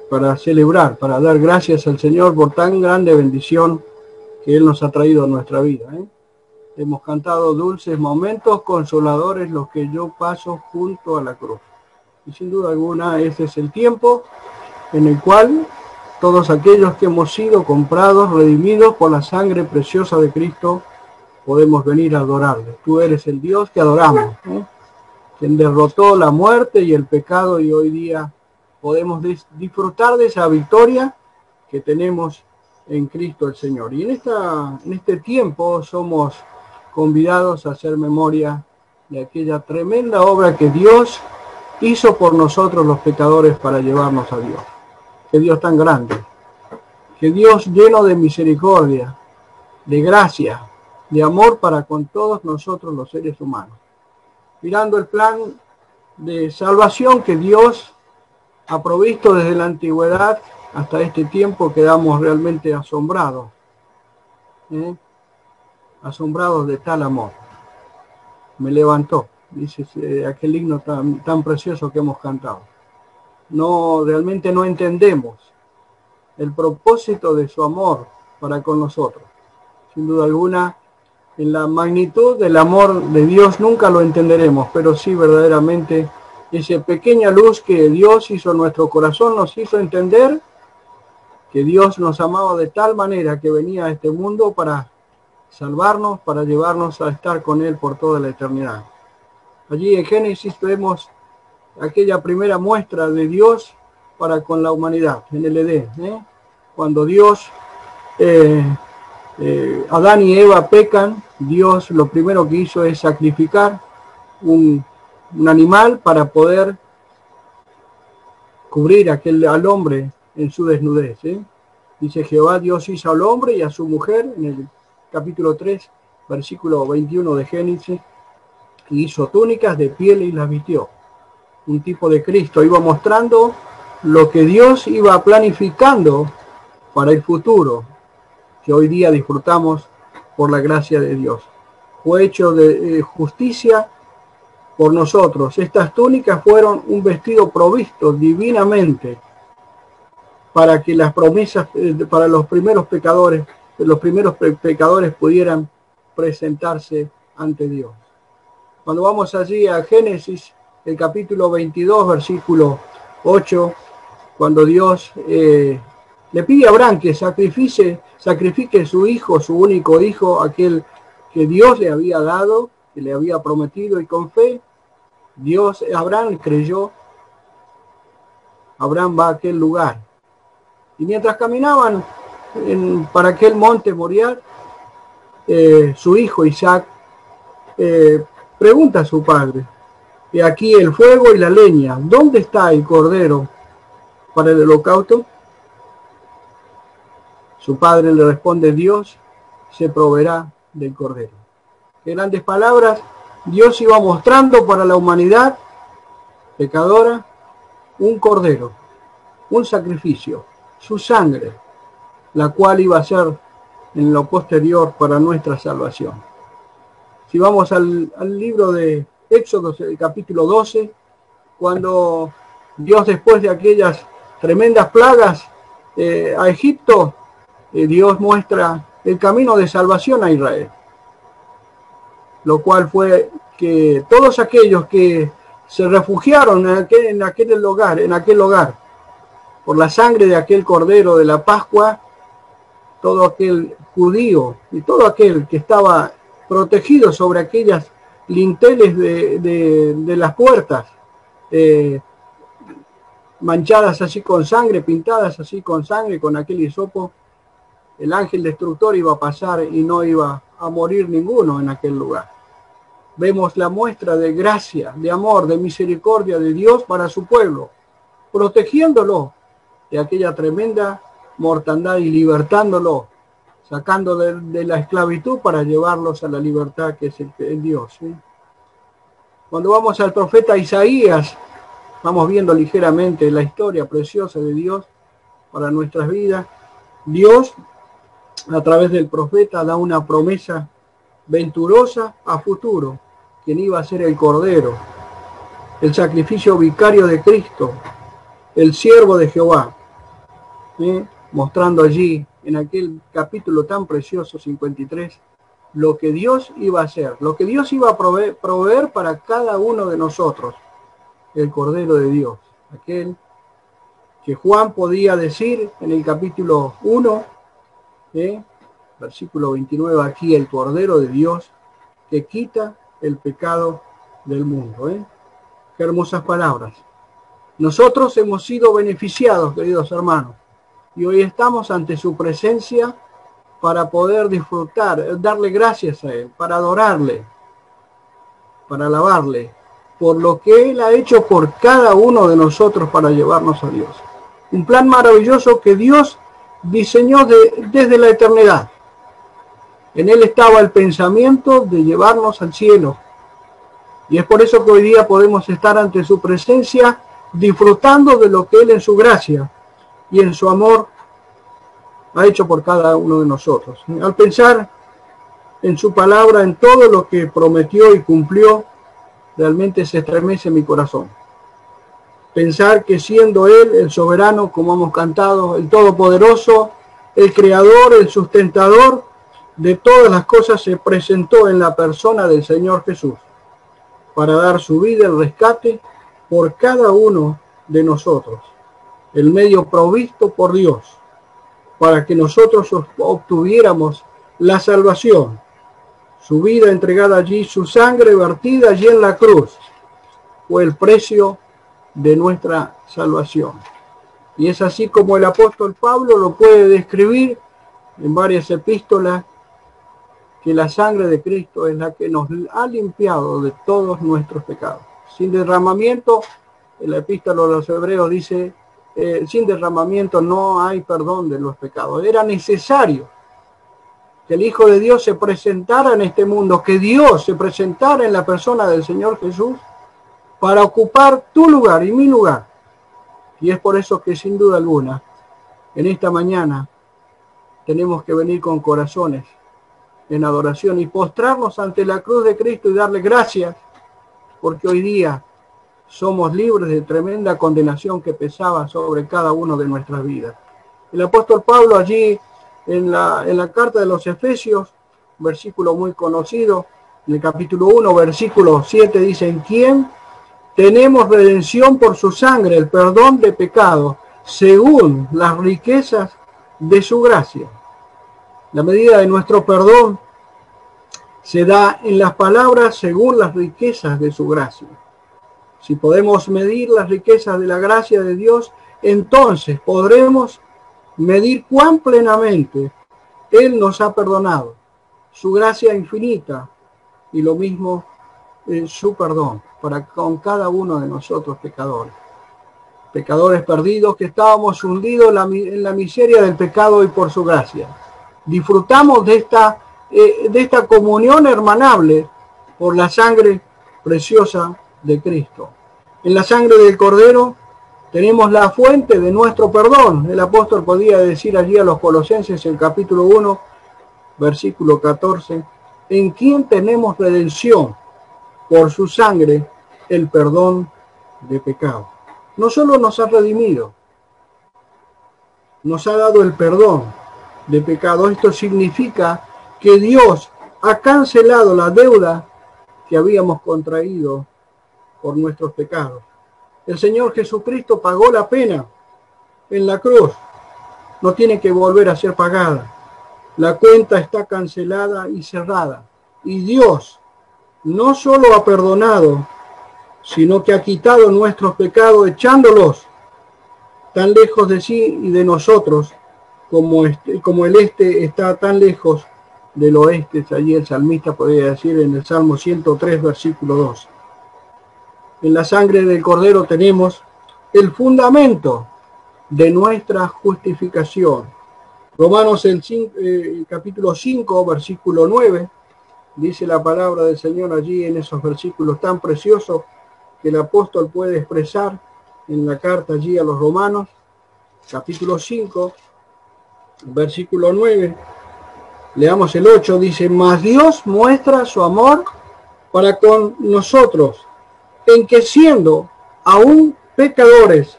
para celebrar, para dar gracias al Señor por tan grande bendición que Él nos ha traído a nuestra vida. Hemos cantado dulces momentos consoladores los que yo paso junto a la cruz. Y sin duda alguna ese es el tiempo en el cual todos aquellos que hemos sido comprados, redimidos por la sangre preciosa de Cristo, podemos venir a adorarle. Tú eres el Dios que adoramos, quien derrotó la muerte y el pecado, y hoy día podemos disfrutar de esa victoria que tenemos en Cristo el Señor. Y en este tiempo somos convidados a hacer memoria de aquella tremenda obra que Dios hizo por nosotros los pecadores para llevarnos a Dios. Qué Dios tan grande, qué Dios lleno de misericordia, de gracia, de amor para con todos nosotros los seres humanos. Mirando el plan de salvación que Dios ha provisto desde la antigüedad hasta este tiempo, quedamos realmente asombrados, asombrados de tal amor. Me levantó, dice aquel himno tan precioso que hemos cantado. Realmente no entendemos el propósito de su amor para con nosotros. Sin duda alguna, en la magnitud del amor de Dios nunca lo entenderemos, pero sí verdaderamente esa pequeña luz que Dios hizo en nuestro corazón nos hizo entender que Dios nos amaba de tal manera que venía a este mundo para salvarnos, para llevarnos a estar con Él por toda la eternidad. Allí en Génesis vemos aquella primera muestra de Dios para con la humanidad, en el Edén, cuando Dios, Adán y Eva pecan, Dios lo primero que hizo es sacrificar un animal para poder cubrir al hombre en su desnudez. Dice: Jehová Dios hizo al hombre y a su mujer, en el capítulo 3, versículo 21 de Génesis, y hizo túnicas de piel y las vistió. Un tipo de Cristo, iba mostrando lo que Dios iba planificando para el futuro, que hoy día disfrutamos por la gracia de Dios. Fue hecho de justicia por nosotros. Estas túnicas fueron un vestido provisto divinamente para que las promesas para los primeros pecadores pudieran presentarse ante Dios. Cuando vamos allí a Génesis, el capítulo 22, versículo 8, cuando Dios le pide a Abraham que sacrifique su hijo, su único hijo, aquel que Dios le había dado, que le había prometido, y con fe, Abraham creyó. Abraham va a aquel lugar. Y mientras caminaban para aquel monte Moriah, su hijo Isaac pregunta a su padre: y aquí el fuego y la leña, ¿dónde está el cordero para el holocausto? Su padre le responde: Dios se proveerá del cordero. Qué grandes palabras. Dios iba mostrando para la humanidad pecadora un cordero, un sacrificio, su sangre, la cual iba a ser en lo posterior para nuestra salvación. Si vamos al libro de Éxodo, el capítulo 12, cuando Dios, después de aquellas tremendas plagas a Egipto, Dios muestra el camino de salvación a Israel, lo cual fue que todos aquellos que se refugiaron en aquel hogar, por la sangre de aquel cordero de la Pascua, todo aquel judío y todo aquel que estaba protegido sobre aquellas linteles de las puertas, manchadas así con sangre, pintadas así con sangre, con aquel hisopo, el ángel destructor iba a pasar y no iba a morir ninguno en aquel lugar. Vemos la muestra de gracia, de amor, de misericordia de Dios para su pueblo, protegiéndolo de aquella tremenda mortandad y libertándolo, sacando de la esclavitud para llevarlos a la libertad que es el Dios. Cuando vamos al profeta Isaías, vamos viendo ligeramente la historia preciosa de Dios para nuestras vidas. Dios, a través del profeta, da una promesa venturosa a futuro, quien iba a ser el Cordero, el sacrificio vicario de Cristo, el siervo de Jehová, mostrando allí, en aquel capítulo tan precioso, 53, lo que Dios iba a hacer, lo que Dios iba a proveer para cada uno de nosotros, el Cordero de Dios, aquel que Juan podía decir en el capítulo 1, versículo 29, aquí el Cordero de Dios que quita el pecado del mundo. Qué hermosas palabras. Nosotros hemos sido beneficiados, queridos hermanos, y hoy estamos ante su presencia para poder disfrutar, darle gracias a Él, para adorarle, para alabarle, por lo que Él ha hecho por cada uno de nosotros para llevarnos a Dios. Un plan maravilloso que Dios diseñó desde la eternidad. En Él estaba el pensamiento de llevarnos al cielo. Y es por eso que hoy día podemos estar ante su presencia disfrutando de lo que Él en su gracia y en su amor ha hecho por cada uno de nosotros. Al pensar en su palabra, en todo lo que prometió y cumplió, realmente se estremece mi corazón. Pensar que siendo Él el soberano, como hemos cantado, el todopoderoso, el creador, el sustentador de todas las cosas, se presentó en la persona del Señor Jesús para dar su vida en rescate por cada uno de nosotros, el medio provisto por Dios, para que nosotros obtuviéramos la salvación, su vida entregada allí, su sangre vertida allí en la cruz, fue el precio de nuestra salvación. Y es así como el apóstol Pablo lo puede describir en varias epístolas, que la sangre de Cristo es la que nos ha limpiado de todos nuestros pecados. Sin derramamiento, en la epístola de los Hebreos dice, sin derramamiento no hay perdón de los pecados. Era necesario que el Hijo de Dios se presentara en este mundo, que Dios se presentara en la persona del Señor Jesús para ocupar tu lugar y mi lugar. Y es por eso que sin duda alguna, en esta mañana, tenemos que venir con corazones en adoración y postrarnos ante la cruz de Cristo y darle gracias, porque hoy día somos libres de tremenda condenación que pesaba sobre cada uno de nuestras vidas. El apóstol Pablo allí en la carta de los Efesios, versículo muy conocido, en el capítulo 1, versículo 7, dice, en quien tenemos redención por su sangre, el perdón de pecados, según las riquezas de su gracia. La medida de nuestro perdón se da en las palabras según las riquezas de su gracia. Si podemos medir las riquezas de la gracia de Dios, entonces podremos medir cuán plenamente Él nos ha perdonado, su gracia infinita y lo mismo su perdón para con cada uno de nosotros pecadores. Pecadores perdidos que estábamos hundidos en la miseria del pecado y por su gracia. Disfrutamos de esta comunión hermanable por la sangre preciosa de Cristo. En la sangre del Cordero tenemos la fuente de nuestro perdón. El apóstol podía decir allí a los Colosenses en capítulo 1, versículo 14, en quien tenemos redención por su sangre, el perdón de pecado. No solo nos ha redimido, nos ha dado el perdón de pecado. Esto significa que Dios ha cancelado la deuda que habíamos contraído por nuestros pecados. El Señor Jesucristo pagó la pena en la cruz. No tiene que volver a ser pagada. La cuenta está cancelada y cerrada. Y Dios no solo ha perdonado, sino que ha quitado nuestros pecados echándolos tan lejos de sí y de nosotros como el este está tan lejos del oeste. Allí el salmista podría decir en el Salmo 103, versículo 2. En la sangre del Cordero tenemos el fundamento de nuestra justificación. Romanos capítulo 5, versículo 9, dice la palabra del Señor allí en esos versículos tan preciosos que el apóstol puede expresar en la carta allí a los Romanos, capítulo 5, versículo 9. Leamos el 8, dice, mas Dios muestra su amor para con nosotros, en que siendo aún pecadores,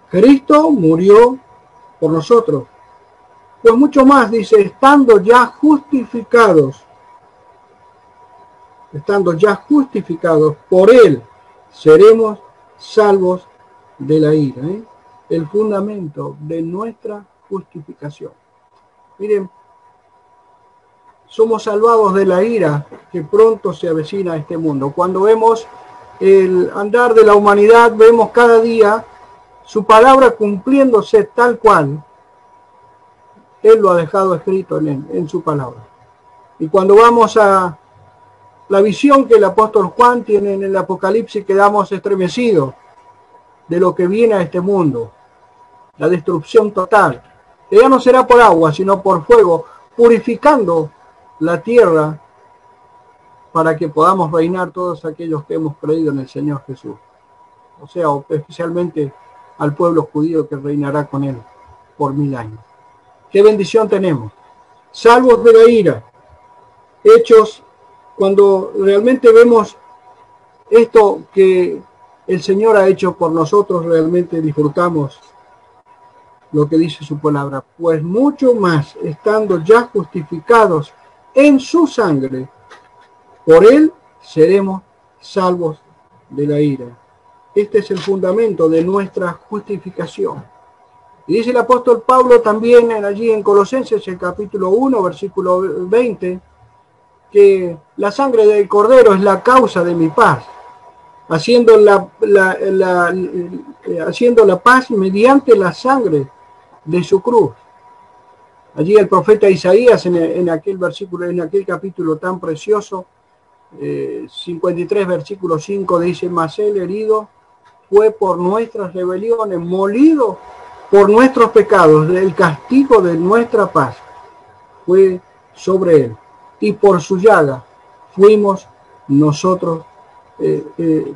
Cristo murió por nosotros. Pues mucho más, dice, estando ya justificados por Él, seremos salvos de la ira. El fundamento de nuestra justificación. Miren, somos salvados de la ira que pronto se avecina a este mundo. Cuando vemos el andar de la humanidad, vemos cada día su palabra cumpliéndose tal cual Él lo ha dejado escrito en su palabra. Y cuando vamos a la visión que el apóstol Juan tiene en el Apocalipsis, quedamos estremecidos de lo que viene a este mundo, la destrucción total, que ya no será por agua, sino por fuego, purificando la tierra para que podamos reinar todos aquellos que hemos creído en el Señor Jesús. O sea, especialmente al pueblo judío que reinará con Él por 1000 años. ¡Qué bendición tenemos! Salvos de la ira, hechos, cuando realmente vemos esto que el Señor ha hecho por nosotros, realmente disfrutamos lo que dice su palabra. Pues mucho más, estando ya justificados en su sangre, por Él seremos salvos de la ira. Este es el fundamento de nuestra justificación. Y dice el apóstol Pablo también allí en Colosenses, el capítulo 1, versículo 20, que la sangre del Cordero es la causa de mi paz, haciendo la paz mediante la sangre de su cruz. Allí el profeta Isaías en aquel versículo, en aquel capítulo tan precioso, 53 versículo 5 dice: mas él herido fue por nuestras rebeliones, molido por nuestros pecados, el castigo de nuestra paz fue sobre él, y por su llaga fuimos nosotros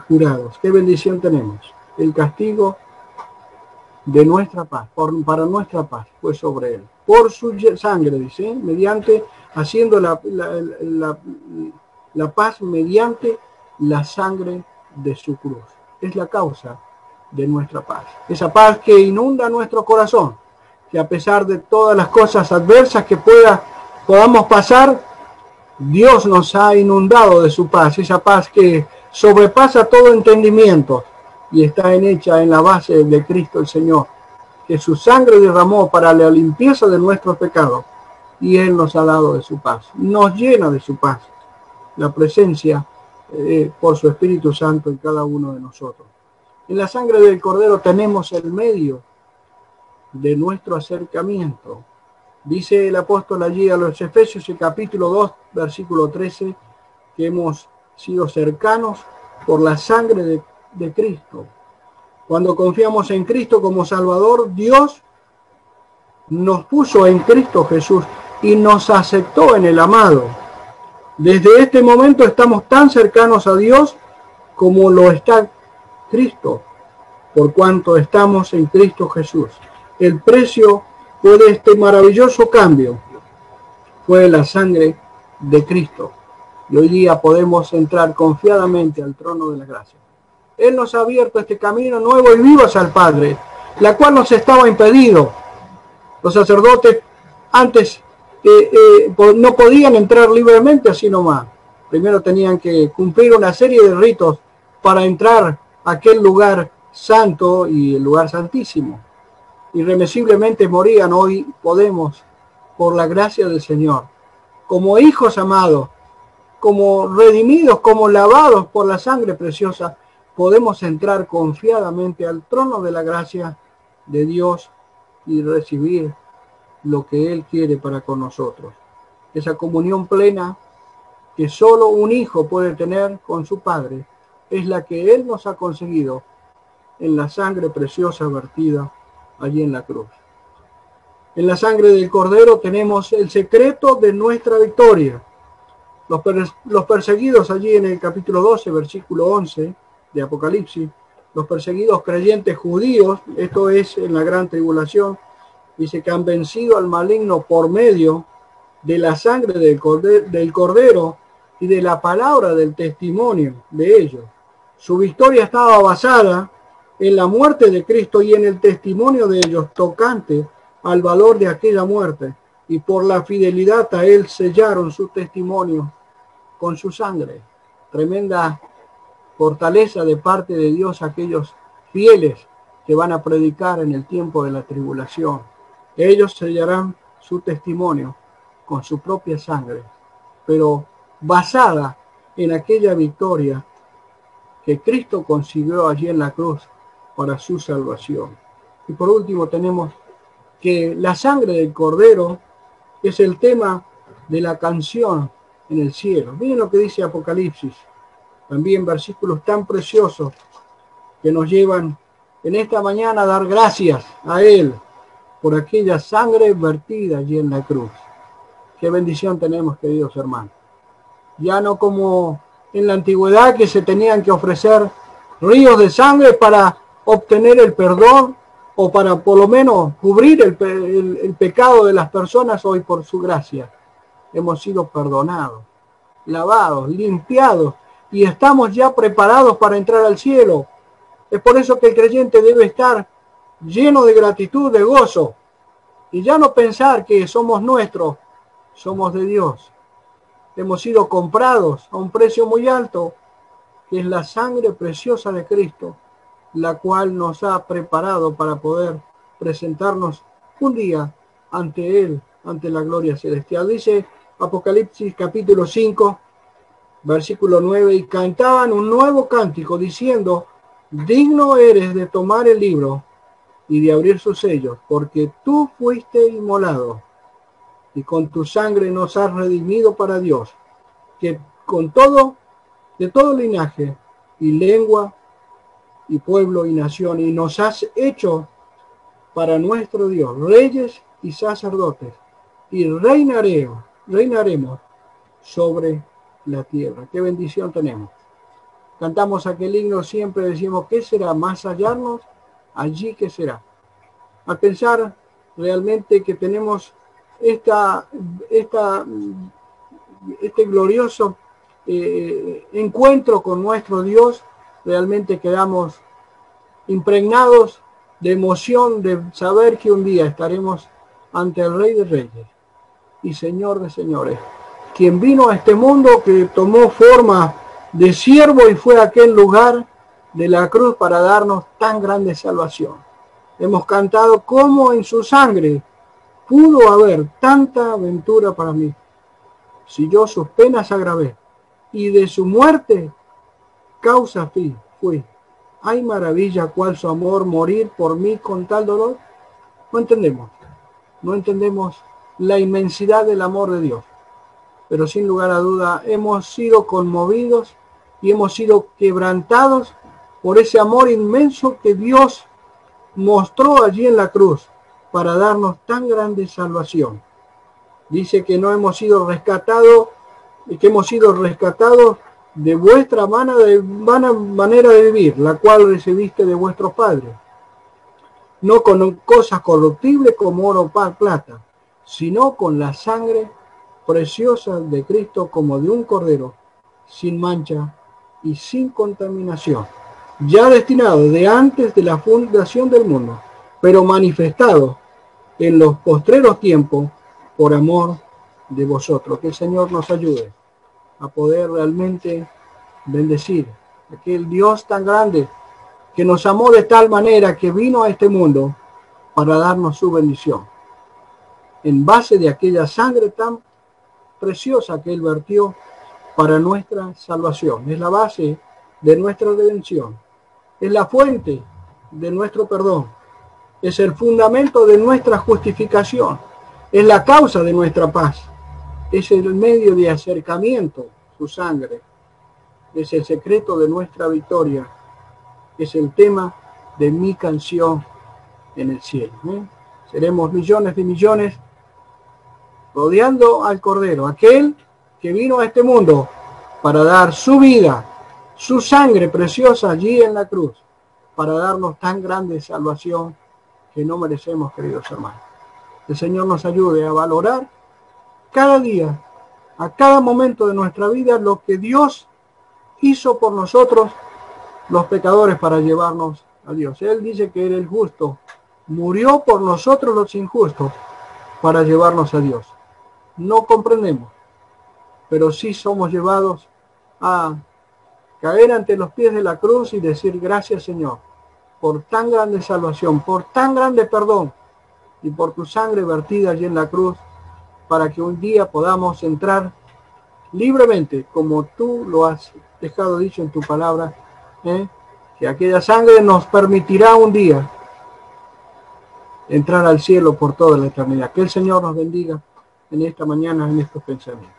curados. Qué bendición tenemos. El castigo de nuestra paz, para nuestra paz, fue sobre él. Por su sangre, dice, mediante, haciendo la paz mediante la sangre de su cruz. Es la causa de nuestra paz. Esa paz que inunda nuestro corazón, que a pesar de todas las cosas adversas que podamos pasar, Dios nos ha inundado de su paz, esa paz que sobrepasa todo entendimiento y está hecha en la base de Cristo el Señor, que su sangre derramó para la limpieza de nuestros pecados y Él nos ha dado de su paz, nos llena de su paz, la presencia por su Espíritu Santo en cada uno de nosotros. En la sangre del Cordero tenemos el medio de nuestro acercamiento. Dice el apóstol allí a los Efesios, el capítulo 2, versículo 13, que hemos sido cercanos por la sangre de Cristo. Cuando confiamos en Cristo como Salvador, Dios nos puso en Cristo Jesús y nos aceptó en el amado. Desde este momento estamos tan cercanos a Dios como lo está Cristo, por cuanto estamos en Cristo Jesús. El precio fue de este maravilloso cambio, fue la sangre de Cristo. Y hoy día podemos entrar confiadamente al trono de la gracia. Él nos ha abierto este camino nuevo y vivo hacia el Padre, la cual nos estaba impedido. Los sacerdotes antes no podían entrar libremente así nomás. Primero tenían que cumplir una serie de ritos para entrar a aquel lugar santo y el lugar santísimo. Irremisiblemente morían. Hoy podemos, por la gracia del Señor, como hijos amados, como redimidos, como lavados por la sangre preciosa, podemos entrar confiadamente al trono de la gracia de Dios y recibir lo que Él quiere para con nosotros. Esa comunión plena que solo un hijo puede tener con su Padre es la que Él nos ha conseguido en la sangre preciosa vertida allí en la cruz. En la sangre del Cordero tenemos el secreto de nuestra victoria. Los perseguidos allí en el capítulo 12, versículo 11 de Apocalipsis, los perseguidos creyentes judíos, esto es en la gran tribulación, dice que han vencido al maligno por medio de la sangre del Cordero y de la palabra del testimonio de ellos. Su victoria estaba basada en la muerte de Cristo y en el testimonio de ellos tocante al valor de aquella muerte, y por la fidelidad a él sellaron su testimonio con su sangre. Tremenda fortaleza de parte de Dios a aquellos fieles que van a predicar en el tiempo de la tribulación. Ellos sellarán su testimonio con su propia sangre, pero basada en aquella victoria que Cristo consiguió allí en la cruz para su salvación. Y por último tenemos que la sangre del Cordero es el tema de la canción en el cielo. Miren lo que dice Apocalipsis, también versículos tan preciosos que nos llevan en esta mañana a dar gracias a Él por aquella sangre vertida allí en la cruz. Qué bendición tenemos, queridos hermanos. Ya no como en la antigüedad, que se tenían que ofrecer ríos de sangre para obtener el perdón o para por lo menos cubrir el pecado de las personas. Hoy, por su gracia, hemos sido perdonados, lavados, limpiados, y estamos ya preparados para entrar al cielo. Es por eso que el creyente debe estar lleno de gratitud, de gozo, y ya no pensar que somos nuestros, somos de Dios. Hemos sido comprados a un precio muy alto, que es la sangre preciosa de Cristo, la cual nos ha preparado para poder presentarnos un día ante Él, ante la gloria celestial. Dice Apocalipsis capítulo 5, versículo 9, y cantaban un nuevo cántico diciendo: digno eres de tomar el libro y de abrir sus sellos, porque tú fuiste inmolado y con tu sangre nos has redimido para Dios, que con todo, de todo linaje y lengua y pueblo y nación, y nos has hecho para nuestro Dios reyes y sacerdotes, y reinaremos sobre la tierra. Qué bendición tenemos. Cantamos aquel himno, siempre decimos: ¿qué será? Más hallarnos allí, ¿qué será? Al pensar realmente que tenemos este glorioso encuentro con nuestro Dios, realmente quedamos impregnados de emoción de saber que un día estaremos ante el Rey de Reyes y Señor de Señores, quien vino a este mundo, que tomó forma de siervo y fue a aquel lugar de la cruz para darnos tan grande salvación. Hemos cantado cómo en su sangre pudo haber tanta aventura para mí, si yo sus penas agravé y de su muerte causa fui. Hay maravilla cual su amor, morir por mí con tal dolor. No entendemos la inmensidad del amor de Dios, pero sin lugar a duda hemos sido conmovidos y hemos sido quebrantados por ese amor inmenso que Dios mostró allí en la cruz para darnos tan grande salvación. Dice que no hemos sido rescatados, y que hemos sido rescatados de vuestra vana manera de vivir, la cual recibiste de vuestros padres, no con cosas corruptibles como oro o plata, sino con la sangre preciosa de Cristo, como de un cordero, sin mancha y sin contaminación, ya destinado de antes de la fundación del mundo, pero manifestado en los postreros tiempos por amor de vosotros. Que el Señor nos ayude a poder realmente bendecir a aquel Dios tan grande que nos amó de tal manera que vino a este mundo para darnos su bendición, en base de aquella sangre tan preciosa que Él vertió para nuestra salvación. Es la base de nuestra redención, es la fuente de nuestro perdón, es el fundamento de nuestra justificación, es la causa de nuestra paz, es el medio de acercamiento, su sangre, es el secreto de nuestra victoria, es el tema de mi canción en el cielo. Seremos millones de millones rodeando al Cordero, aquel que vino a este mundo para dar su vida, su sangre preciosa allí en la cruz, para darnos tan grande salvación que no merecemos, queridos hermanos. El Señor nos ayude a valorar cada día, a cada momento de nuestra vida, lo que Dios hizo por nosotros, los pecadores, para llevarnos a Dios. Él dice que Él es justo murió por nosotros los injustos para llevarnos a Dios. No comprendemos, pero sí somos llevados a caer ante los pies de la cruz y decir gracias, Señor, por tan grande salvación, por tan grande perdón y por tu sangre vertida allí en la cruz, para que un día podamos entrar libremente, como tú lo has dejado dicho en tu palabra, que aquella sangre nos permitirá un día entrar al cielo por toda la eternidad. Que el Señor nos bendiga en esta mañana, en estos pensamientos.